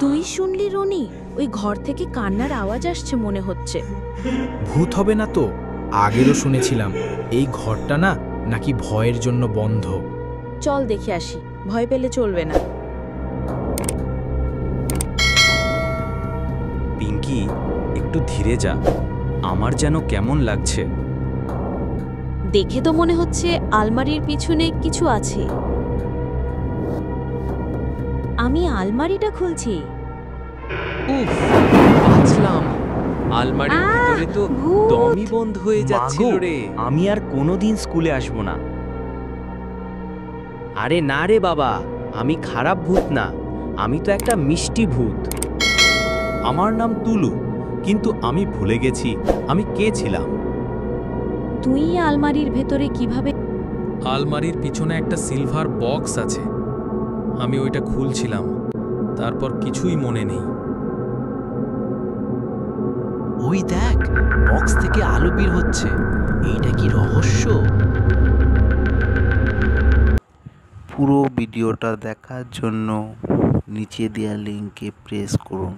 তুই শুনলি রনি? ওই ঘর থেকে কান্নার আওয়াজ আসছে মনে হচ্ছে। ভূত হবে না তো? আগেরও শুনেছিলাম এই ঘরটা নাকি ভয়ের জন্য বন্ধ। চল দেখে আসি, ভয় পেলে চলবে না। পিঙ্কি, একটু ধীরে যা, আমার যেন কেমন লাগছে। দেখে তো মনে হচ্ছে আলমারির পিছনে কিছু আছে। আমি আলমারিটা খুলছি। উফ, বাঁচলাম। আলমারির ভিতরে তো দমই বন্ধ হয়ে যাচ্ছিল রে। আমি আর কোনোদিন স্কুলে আসব না। আরে না রে বাবা, আমি খারাপ ভূত না, আমি তো একটা মিষ্টি ভূত। আমার নাম তুলু, কিন্তু আমি ভুলে গেছি আমি কে ছিলাম। তুই আলমারির ভেতরে কিভাবে? আলমারির পিছনে একটা সিলভার বক্স আছে, আমি ওইটা খুলছিলাম, তারপর কিছুই মনে নেই। ওই দেখ, বক্স থেকে আলো বের হচ্ছে। এইটা কি রহস্য? পুরো ভিডিওটা দেখার জন্য নিচে দেওয়া লিঙ্কে প্রেস করুন।